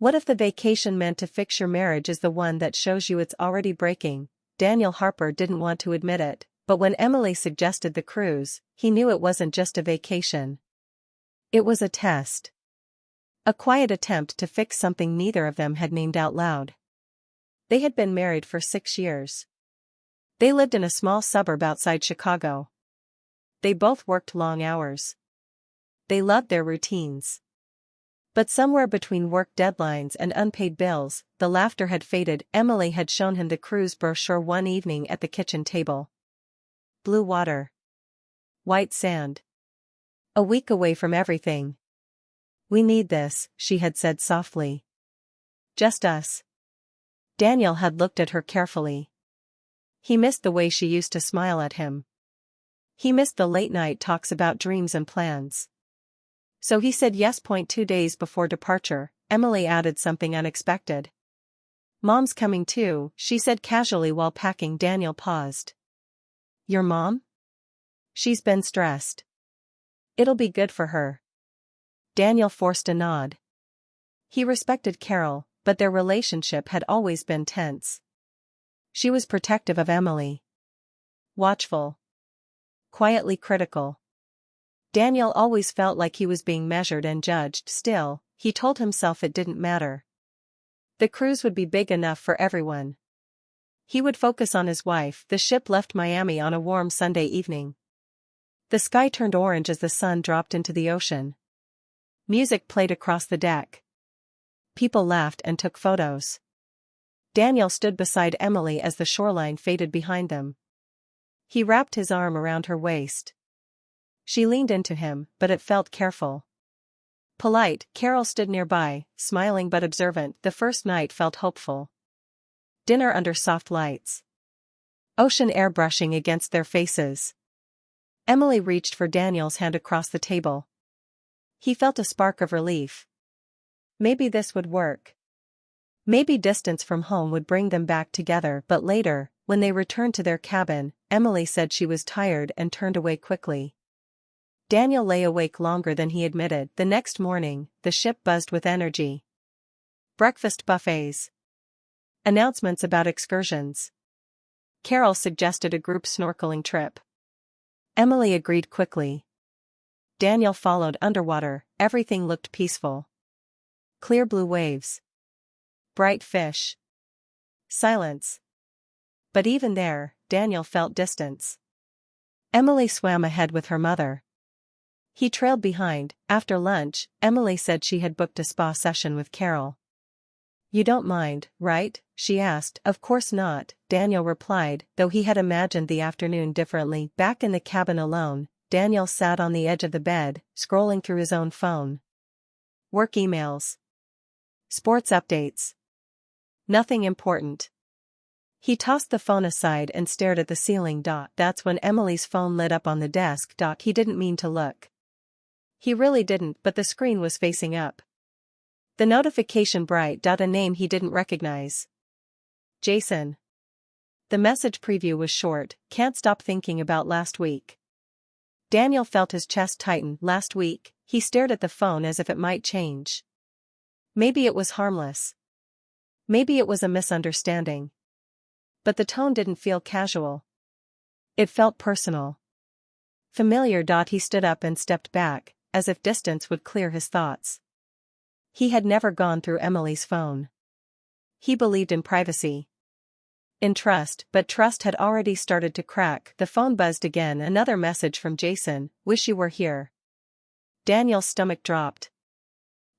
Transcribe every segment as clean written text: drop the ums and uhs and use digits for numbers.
What if the vacation meant to fix your marriage is the one that shows you it's already breaking? Daniel Harper didn't want to admit it, but when Emily suggested the cruise, he knew it wasn't just a vacation. It was a test. A quiet attempt to fix something neither of them had named out loud. They had been married for 6 years. They lived in a small suburb outside Chicago. They both worked long hours. They loved their routines. But somewhere between work deadlines and unpaid bills, the laughter had faded. Emily had shown him the cruise brochure one evening at the kitchen table. Blue water. White sand. A week away from everything. "We need this," she had said softly. "Just us." Daniel had looked at her carefully. He missed the way she used to smile at him. He missed the late-night talks about dreams and plans. So he said yes. 2 days before departure, Emily added something unexpected. "Mom's coming too," she said casually while packing. Daniel paused. "Your mom?" "She's been stressed. It'll be good for her." Daniel forced a nod. He respected Carol, but their relationship had always been tense. She was protective of Emily. Watchful. Quietly critical. Daniel always felt like he was being measured and judged. Still, he told himself it didn't matter. The cruise would be big enough for everyone. He would focus on his wife. The ship left Miami on a warm Sunday evening. The sky turned orange as the sun dropped into the ocean. Music played across the deck. People laughed and took photos. Daniel stood beside Emily as the shoreline faded behind them. He wrapped his arm around her waist. She leaned into him, but it felt careful. Polite. Carol stood nearby, smiling but observant. The first night felt hopeful. Dinner under soft lights. Ocean air brushing against their faces. Emily reached for Daniel's hand across the table. He felt a spark of relief. Maybe this would work. Maybe distance from home would bring them back together. But later, when they returned to their cabin, Emily said she was tired and turned away quickly. Daniel lay awake longer than he admitted. The next morning, the ship buzzed with energy. Breakfast buffets. Announcements about excursions. Carol suggested a group snorkeling trip. Emily agreed quickly. Daniel followed. Underwater, everything looked peaceful. Clear blue waves. Bright fish. Silence. But even there, Daniel felt distance. Emily swam ahead with her mother. He trailed behind. After lunch, Emily said she had booked a spa session with Carol. "You don't mind, right?" she asked. "Of course not," Daniel replied, though he had imagined the afternoon differently. Back in the cabin alone, Daniel sat on the edge of the bed, scrolling through his own phone. Work emails. Sports updates. Nothing important. He tossed the phone aside and stared at the ceiling. That's when Emily's phone lit up on the desk. He didn't mean to look. He really didn't, but the screen was facing up. The notification bright. A name he didn't recognize. Jason. The message preview was short. "Can't stop thinking about last week." Daniel felt his chest tighten. Last week, he stared at the phone as if it might change. Maybe it was harmless. Maybe it was a misunderstanding. But the tone didn't feel casual. It felt personal. Familiar. He stood up and stepped back, as if distance would clear his thoughts. He had never gone through Emily's phone. He believed in privacy. In trust, but trust had already started to crack. The phone buzzed again. Another message from Jason. "Wish you were here." Daniel's stomach dropped.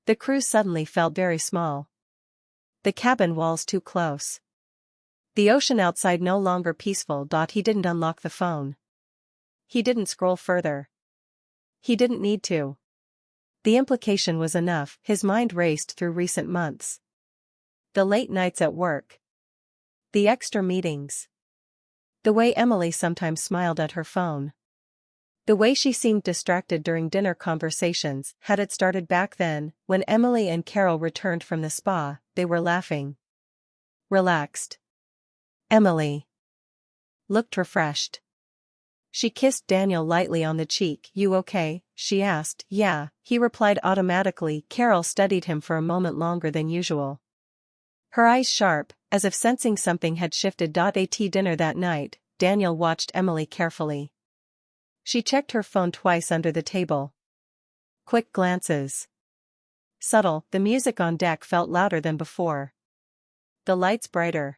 The cruise suddenly felt very small. The cabin walls too close. The ocean outside no longer peaceful. He didn't unlock the phone. He didn't scroll further. He didn't need to. The implication was enough. His mind raced through recent months. The late nights at work. The extra meetings. The way Emily sometimes smiled at her phone. The way she seemed distracted during dinner conversations. Had it started back then, when Emily and Carol returned from the spa, they were laughing. Relaxed. Emily looked refreshed. She kissed Daniel lightly on the cheek. "You okay?" she asked. "Yeah," he replied automatically. Carol studied him for a moment longer than usual. Her eyes sharp, as if sensing something had shifted. At dinner that night, Daniel watched Emily carefully. She checked her phone twice under the table. Quick glances. Subtle, the music on deck felt louder than before. The lights brighter.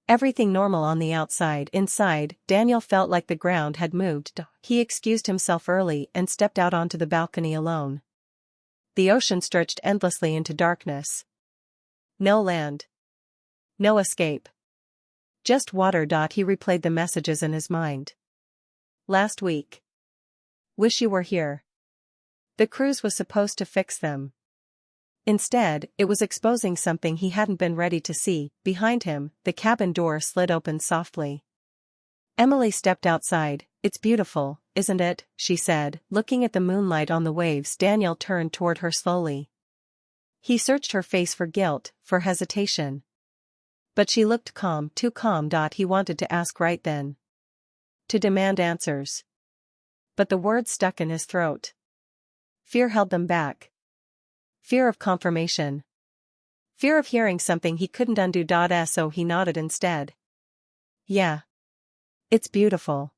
Everything normal on the outside. Inside, Daniel felt like the ground had moved. He excused himself early and stepped out onto the balcony alone. The ocean stretched endlessly into darkness. No land. No escape. Just water. He replayed the messages in his mind. Last week. Wish you were here. The cruise was supposed to fix them. Instead, it was exposing something he hadn't been ready to see. Behind him, the cabin door slid open softly. Emily stepped outside. "It's beautiful, isn't it?" she said, looking at the moonlight on the waves. Daniel turned toward her slowly. He searched her face for guilt, for hesitation. But she looked calm, too calm. He wanted to ask right then. To demand answers. But the words stuck in his throat. Fear held them back. Fear of confirmation. Fear of hearing something he couldn't undo. So he nodded instead. "Yeah. It's beautiful."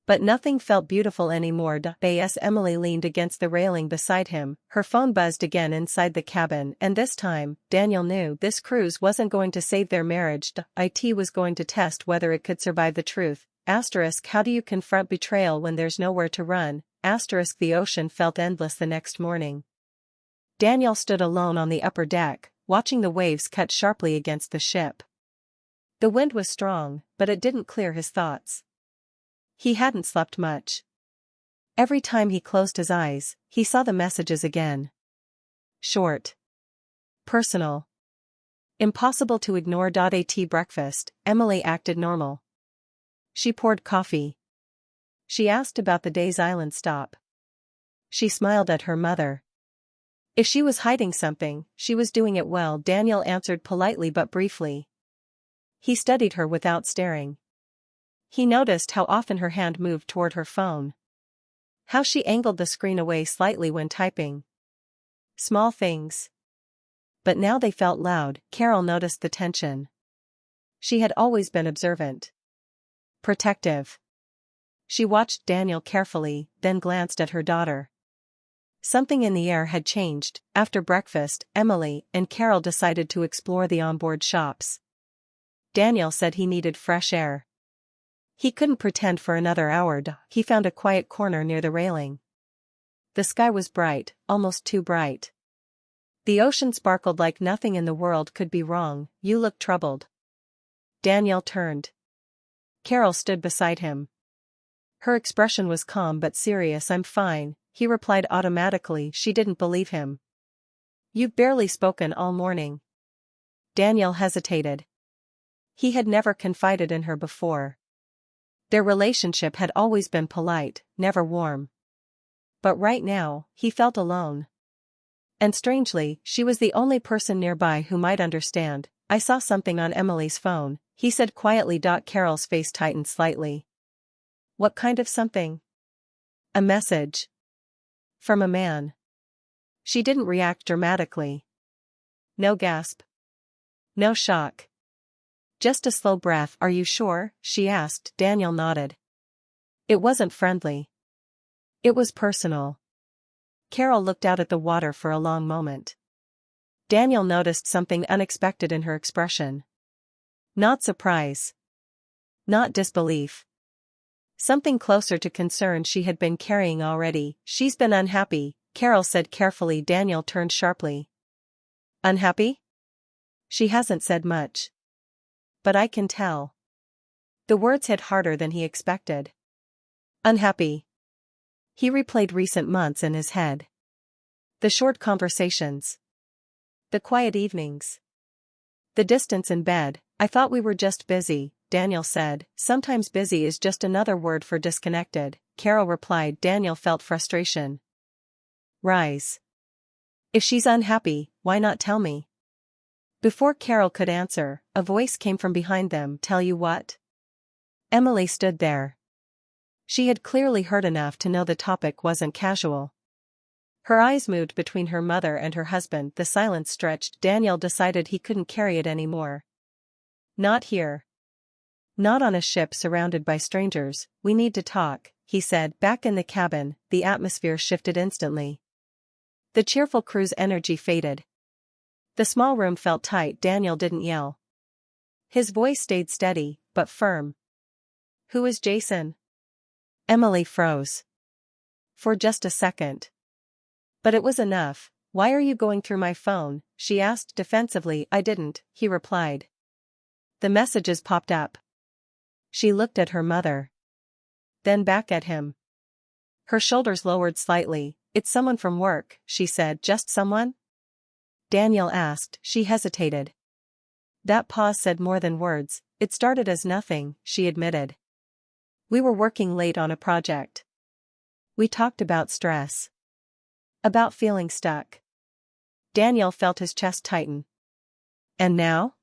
But nothing felt beautiful anymore. As Emily leaned against the railing beside him, her phone buzzed again inside the cabin, and this time, Daniel knew this cruise wasn't going to save their marriage. It was going to test whether it could survive the truth. How do you confront betrayal when there's nowhere to run? The ocean felt endless the next morning. Daniel stood alone on the upper deck, watching the waves cut sharply against the ship. The wind was strong, but it didn't clear his thoughts. He hadn't slept much. Every time he closed his eyes, he saw the messages again. Short. Personal. Impossible to ignore. At breakfast, Emily acted normal. She poured coffee. She asked about the day's island stop. She smiled at her mother. If she was hiding something, she was doing it well. Daniel answered politely but briefly. He studied her without staring. He noticed how often her hand moved toward her phone. How she angled the screen away slightly when typing. Small things. But now they felt loud. Carol noticed the tension. She had always been observant. Protective. She watched Daniel carefully, then glanced at her daughter. Something in the air had changed. After breakfast, Emily and Carol decided to explore the onboard shops. Daniel said he needed fresh air. He couldn't pretend for another hour. He found a quiet corner near the railing. The sky was bright, almost too bright. The ocean sparkled like nothing in the world could be wrong. "You look troubled." Daniel turned. Carol stood beside him. Her expression was calm but serious. "I'm fine," he replied automatically. She didn't believe him. "You've barely spoken all morning." Daniel hesitated. He had never confided in her before. Their relationship had always been polite, never warm. But right now, he felt alone. And strangely, she was the only person nearby who might understand. "I saw something on Emily's phone," he said quietly. Carol's face tightened slightly. "What kind of something?" "A message. From a man." She didn't react dramatically. No gasp. No shock. Just a slow breath. "Are you sure?" she asked. Daniel nodded. It wasn't friendly. It was personal. Carol looked out at the water for a long moment. Daniel noticed something unexpected in her expression. Not surprise. Not disbelief. Something closer to concern she had been carrying already. "She's been unhappy," Carol said carefully. Daniel turned sharply. "Unhappy?" "She hasn't said much. But I can tell." The words hit harder than he expected. Unhappy. He replayed recent months in his head. The short conversations. The quiet evenings. The distance in bed. "I thought we were just busy," Daniel said. "Sometimes busy is just another word for disconnected," Carol replied. Daniel felt frustration rise. "If she's unhappy, why not tell me?" Before Carol could answer, a voice came from behind them. "Tell you what?" Emily stood there. She had clearly heard enough to know the topic wasn't casual. Her eyes moved between her mother and her husband. The silence stretched. Daniel decided he couldn't carry it anymore. Not here. Not on a ship surrounded by strangers. We need to talk, he said. Back in the cabin, the atmosphere shifted instantly. The cheerful crew's energy faded. The small room felt tight. Daniel didn't yell. His voice stayed steady, but firm. Who is Jason? Emily froze. For just a second. But it was enough. Why are you going through my phone? She asked defensively. I didn't, he replied. The messages popped up. She looked at her mother. Then back at him. Her shoulders lowered slightly. It's someone from work, she said. Just someone? Daniel asked. She hesitated. That pause said more than words. It started as nothing, she admitted. We were working late on a project. We talked about stress. About feeling stuck. Daniel felt his chest tighten. And now?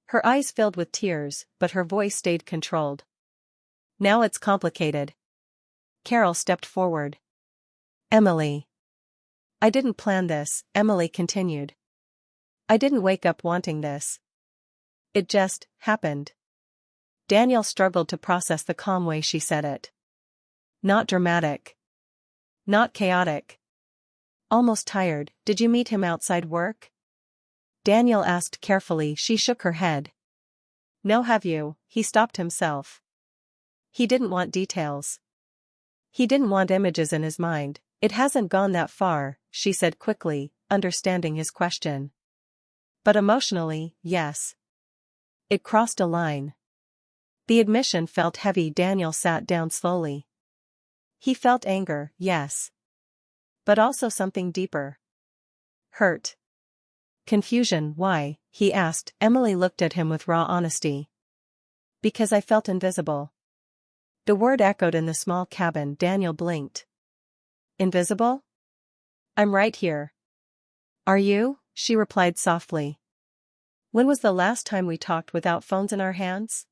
Her eyes filled with tears, but her voice stayed controlled. Now it's complicated. Carol stepped forward. Emily. I didn't plan this, Emily continued. I didn't wake up wanting this. It just happened. Daniel struggled to process the calm way she said it. Not dramatic. Not chaotic. Almost tired. Did you meet him outside work? Daniel asked carefully. She shook her head. No, have you? He stopped himself. He didn't want details. He didn't want images in his mind. It hasn't gone that far, she said quickly, understanding his question. But emotionally, yes. It crossed a line. The admission felt heavy. Daniel sat down slowly. He felt anger, yes. But also something deeper. Hurt. Confusion. Why? He asked. Emily looked at him with raw honesty. Because I felt invisible. The word echoed in the small cabin. Daniel blinked. Invisible? I'm right here. Are you? She replied softly. When was the last time we talked without phones in our hands?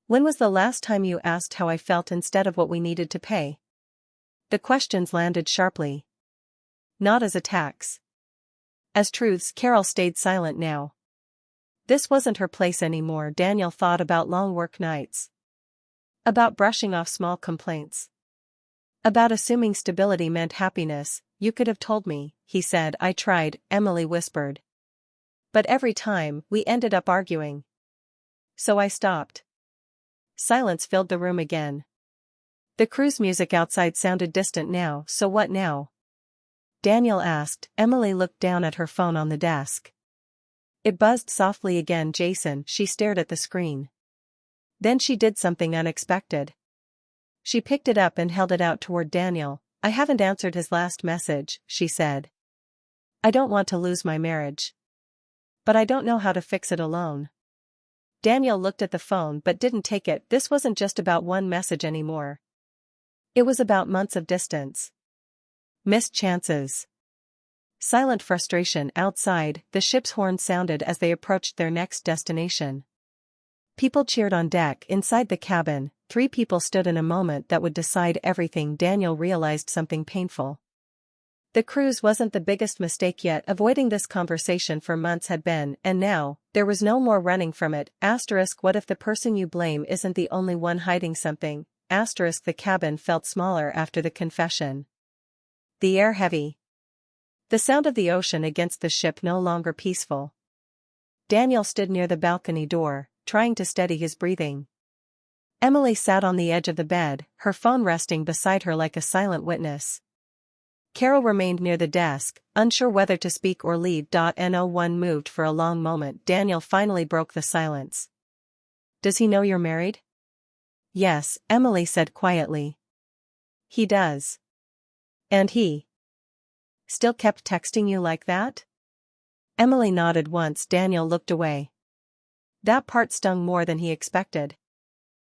When was the last time you asked how I felt instead of what we needed to pay? The questions landed sharply. Not as attacks. As truths. Carol stayed silent now. This wasn't her place anymore. Daniel thought about long work nights. About brushing off small complaints. About assuming stability meant happiness. You could have told me, he said. I tried, Emily whispered. But every time, we ended up arguing. So I stopped. Silence filled the room again. The crew's music outside sounded distant now. So what now? Daniel asked. Emily looked down at her phone on the desk. It buzzed softly again. Jason. She stared at the screen. Then she did something unexpected. She picked it up and held it out toward Daniel. I haven't answered his last message, she said. I don't want to lose my marriage. But I don't know how to fix it alone. Daniel looked at the phone but didn't take it. This wasn't just about one message anymore. It was about months of distance. Missed chances. Silent frustration. Outside, the ship's horn sounded as they approached their next destination. People cheered on deck. Inside the cabin, 3 people stood in a moment that would decide everything. Daniel realized something painful. The cruise wasn't the biggest mistake yet. Avoiding this conversation for months had been, and now, there was no more running from it. What if the person you blame isn't the only one hiding something? The cabin felt smaller after the confession. The air heavy. The sound of the ocean against the ship no longer peaceful. Daniel stood near the balcony door, trying to steady his breathing. Emily sat on the edge of the bed, her phone resting beside her like a silent witness. Carol remained near the desk, unsure whether to speak or leave. No one moved for a long moment. Daniel finally broke the silence. Does he know you're married? Yes, Emily said quietly. He does. And he still kept texting you like that? Emily nodded once. Daniel looked away. That part stung more than he expected.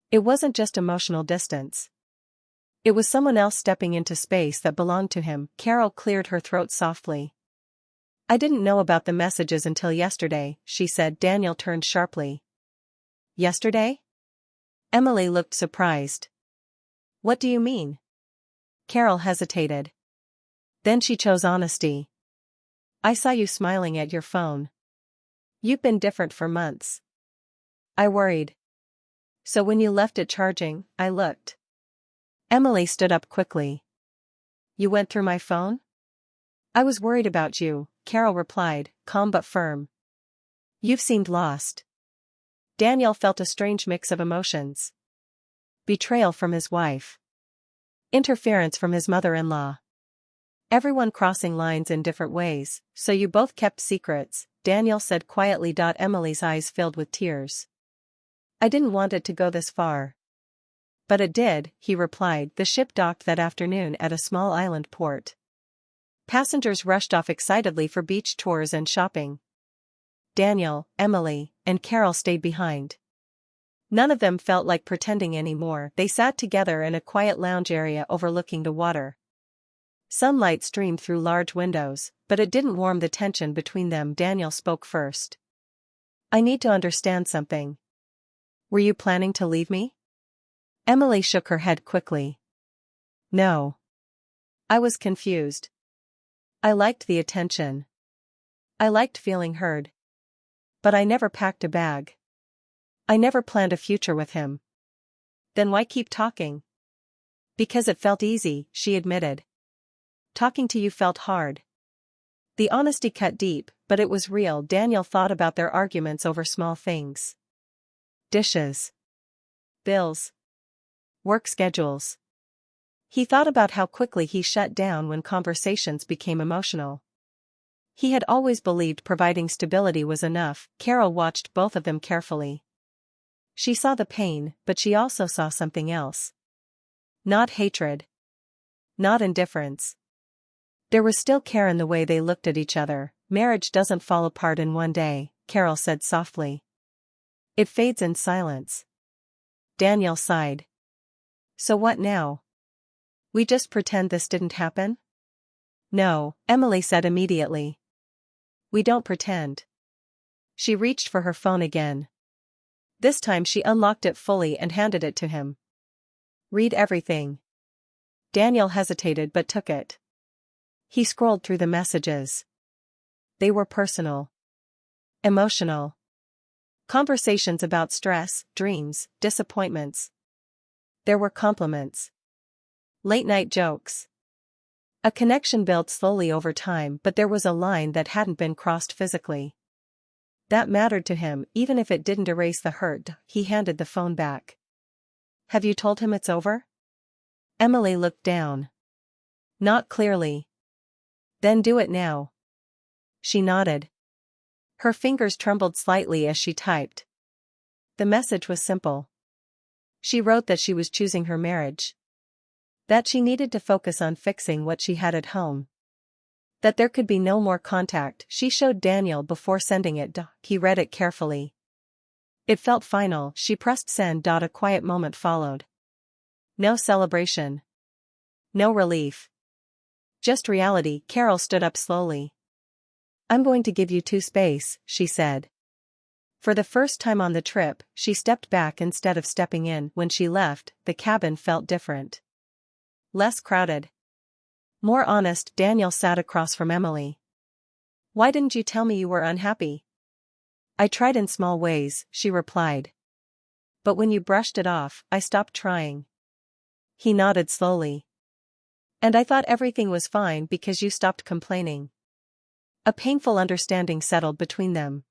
It wasn't just emotional distance. It was someone else stepping into space that belonged to him. Carol cleared her throat softly. I didn't know about the messages until yesterday, she said. Daniel turned sharply. Yesterday? Emily looked surprised. What do you mean? Carol hesitated. Then she chose honesty. I saw you smiling at your phone. You've been different for months. I worried. So when you left it charging, I looked. Emily stood up quickly. You went through my phone? I was worried about you, Carol replied, calm but firm. You've seemed lost. Daniel felt a strange mix of emotions. Betrayal from his wife. Interference from his mother-in-law. Everyone crossing lines in different ways, so you both kept secrets, Daniel said quietly. Emily's eyes filled with tears. I didn't want it to go this far. But it did, he replied. The ship docked that afternoon at a small island port. Passengers rushed off excitedly for beach tours and shopping. Daniel, Emily, and Carol stayed behind. None of them felt like pretending anymore. They sat together in a quiet lounge area overlooking the water. Sunlight streamed through large windows, but it didn't warm the tension between them. Daniel spoke first. I need to understand something. Were you planning to leave me? Emily shook her head quickly. No. I was confused. I liked the attention. I liked feeling heard. But I never packed a bag. I never planned a future with him. Then why keep talking? Because it felt easy, she admitted. Talking to you felt hard. The honesty cut deep, but it was real. Daniel thought about their arguments over small things. Dishes. Bills. Work schedules. He thought about how quickly he shut down when conversations became emotional. He had always believed providing stability was enough. Carol watched both of them carefully. She saw the pain, but she also saw something else. Not hatred. Not indifference. There was still care in the way they looked at each other. Marriage doesn't fall apart in one day, Carol said softly. It fades in silence. Daniel sighed. So what now? We just pretend this didn't happen? No, Emily said immediately. We don't pretend. She reached for her phone again. This time she unlocked it fully and handed it to him. Read everything. Daniel hesitated but took it. He scrolled through the messages. They were personal. Emotional. Conversations about stress, dreams, disappointments. There were compliments. Late-night jokes. A connection built slowly over time, but there was a line that hadn't been crossed physically. That mattered to him, even if it didn't erase the hurt. He handed the phone back. Have you told him it's over? Emily looked down. Not clearly. Then do it now. She nodded. Her fingers trembled slightly as she typed. The message was simple. She wrote that she was choosing her marriage. That she needed to focus on fixing what she had at home. That there could be no more contact. She showed Daniel before sending it. He read it carefully. It felt final. She pressed send. A quiet moment followed. No celebration. No relief. Just reality. Carol stood up slowly. I'm going to give you two space, she said. For the first time on the trip, she stepped back instead of stepping in. When she left, the cabin felt different. Less crowded. More honest. Daniel sat across from Emily. Why didn't you tell me you were unhappy? I tried in small ways, she replied. But when you brushed it off, I stopped trying. He nodded slowly. And I thought everything was fine because you stopped complaining. A painful understanding settled between them.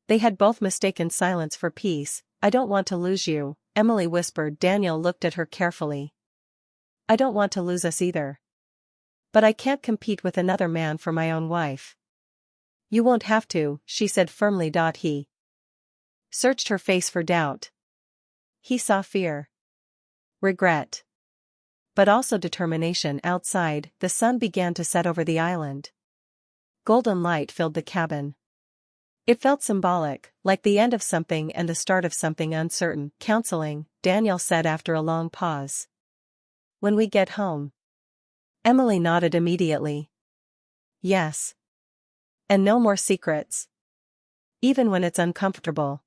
They had both mistaken silence for peace. I don't want to lose you, Emily whispered. Daniel looked at her carefully. I don't want to lose us either. But I can't compete with another man for my own wife. You won't have to, she said firmly. He searched her face for doubt. He saw fear. Regret. But also determination. Outside, the sun began to set over the island. Golden light filled the cabin. It felt symbolic, like the end of something and the start of something uncertain. Counseling, Daniel said after a long pause. When we get home. Emily nodded immediately. Yes. And no more secrets. Even when it's uncomfortable.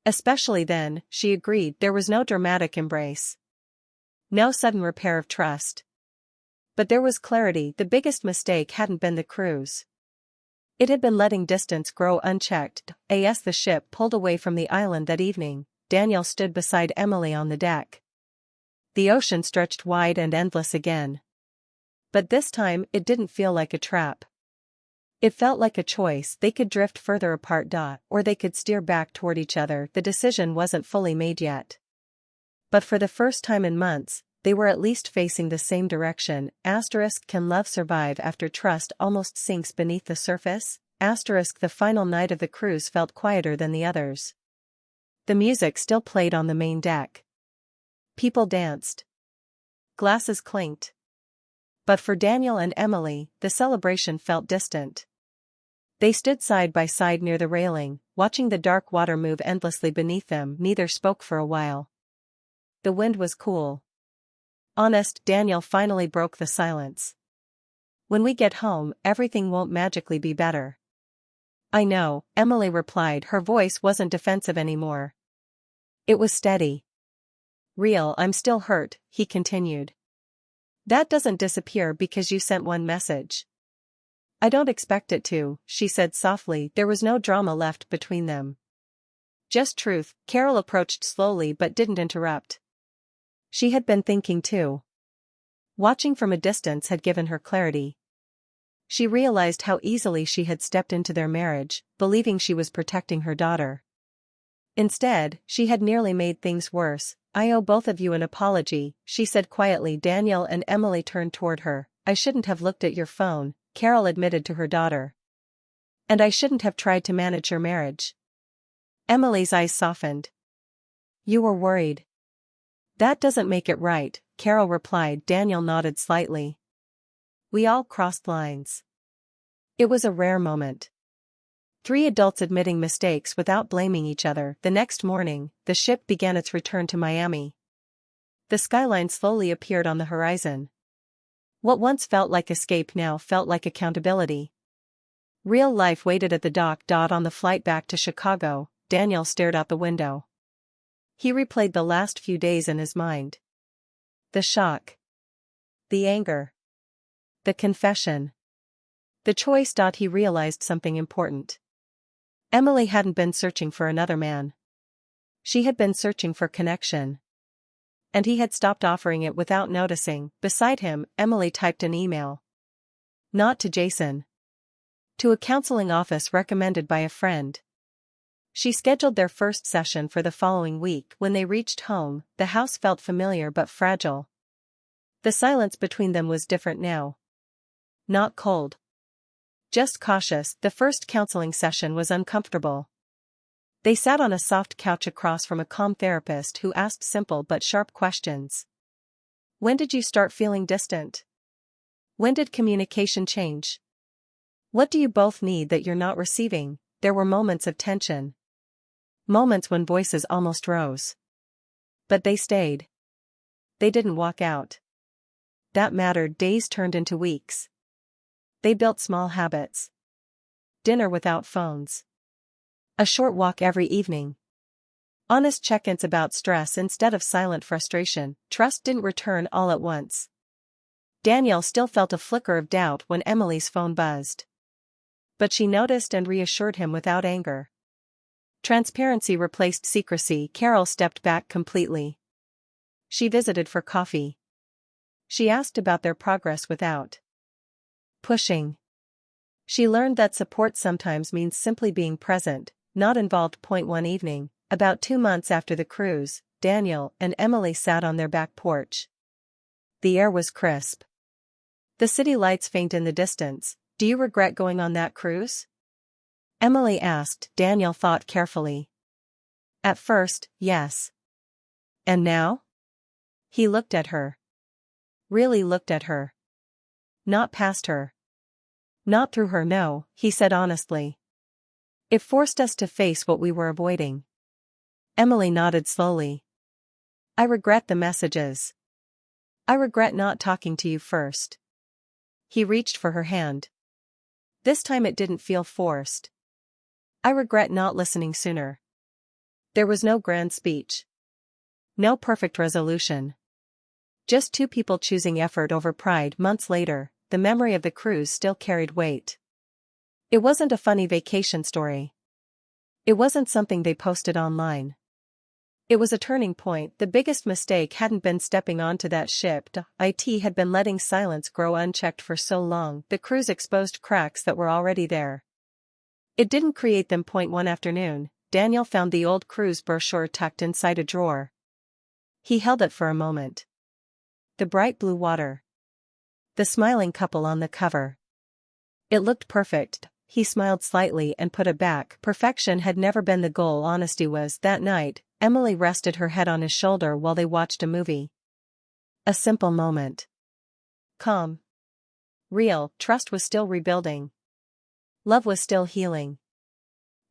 Especially then, she agreed. There was no dramatic embrace. No sudden repair of trust. But there was clarity. The biggest mistake hadn't been the cruise. It had been letting distance grow unchecked. As the ship pulled away from the island that evening, Daniel stood beside Emily on the deck. The ocean stretched wide and endless again. But this time it didn't feel like a trap. It felt like a choice. They could drift further apart, or they could steer back toward each other. The decision wasn't fully made yet. But for the first time in months, they were at least facing the same direction. Can love survive after trust almost sinks beneath the surface? The final night of the cruise felt quieter than the others. The music still played on the main deck. People danced. Glasses clinked. But for Daniel and Emily, the celebration felt distant. They stood side by side near the railing, watching the dark water move endlessly beneath them. Neither spoke for a while. The wind was cool. Honest, Daniel finally broke the silence. When we get home, everything won't magically be better. I know, Emily replied. Her voice wasn't defensive anymore. It was steady. Real. I'm still hurt, he continued. That doesn't disappear because you sent one message. I don't expect it to, she said softly. There was no drama left between them. Just truth. Carol approached slowly but didn't interrupt. She had been thinking too. Watching from a distance had given her clarity. She realized how easily she had stepped into their marriage, believing she was protecting her daughter. Instead, she had nearly made things worse. I owe both of you an apology, she said quietly. Daniel and Emily turned toward her. I shouldn't have looked at your phone, Carol admitted to her daughter. And I shouldn't have tried to manage your marriage. Emily's eyes softened. You were worried. That doesn't make it right, Carol replied. Daniel nodded slightly. We all crossed lines. It was a rare moment. 3 adults admitting mistakes without blaming each other. The next morning, the ship began its return to Miami. The skyline slowly appeared on the horizon. What once felt like escape now felt like accountability. Real life waited at the dock. On the flight back to Chicago, Daniel stared out the window. He replayed the last few days in his mind. The shock. The anger. The confession. The choice. He realized something important. Emily hadn't been searching for another man. She had been searching for connection. And he had stopped offering it without noticing. Beside him, Emily typed an email. Not to Jason. To a counseling office recommended by a friend. She scheduled their first session for the following week. When they reached home, the house felt familiar but fragile. The silence between them was different now. Not cold. Just cautious. The first counseling session was uncomfortable. They sat on a soft couch across from a calm therapist who asked simple but sharp questions. When did you start feeling distant? When did communication change? What do you both need that you're not receiving? There were moments of tension. Moments when voices almost rose. But they stayed. They didn't walk out. That mattered. Days turned into weeks. They built small habits. Dinner without phones. A short walk every evening. Honest check-ins about stress instead of silent frustration. Trust didn't return all at once. Daniel still felt a flicker of doubt when Emily's phone buzzed. But she noticed and reassured him without anger. Transparency replaced secrecy. Carol stepped back completely. She visited for coffee. She asked about their progress without pushing. She learned that support sometimes means simply being present, not involved. One evening, about 2 months after the cruise, Daniel and Emily sat on their back porch. The air was crisp. The city lights faint in the distance. Do you regret going on that cruise? Emily asked. Daniel thought carefully. At first, yes. And now? He looked at her. Really looked at her. Not past her. Not through her. No, he said honestly. It forced us to face what we were avoiding. Emily nodded slowly. I regret the messages. I regret not talking to you first. He reached for her hand. This time it didn't feel forced. I regret not listening sooner. There was no grand speech. No perfect resolution. Just two people choosing effort over pride. Months later, the memory of the cruise still carried weight. It wasn't a funny vacation story. It wasn't something they posted online. It was a turning point. The biggest mistake hadn't been stepping onto that ship. It had been letting silence grow unchecked for so long. The cruise exposed cracks that were already there. It didn't create them. One afternoon, Daniel found the old cruise brochure tucked inside a drawer. He held it for a moment. The bright blue water. The smiling couple on the cover. It looked perfect. He smiled slightly and put it back. Perfection had never been the goal. Honesty was. That night, Emily rested her head on his shoulder while they watched a movie. A simple moment. Calm. Real. Trust was still rebuilding. Love was still healing.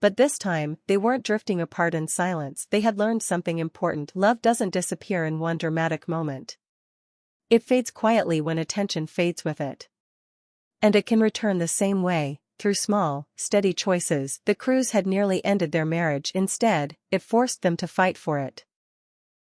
But this time, they weren't drifting apart in silence. They had learned something important. Love doesn't disappear in one dramatic moment. It fades quietly when attention fades with it. And it can return the same way, through small, steady choices. The cruise had nearly ended their marriage. Instead, it forced them to fight for it.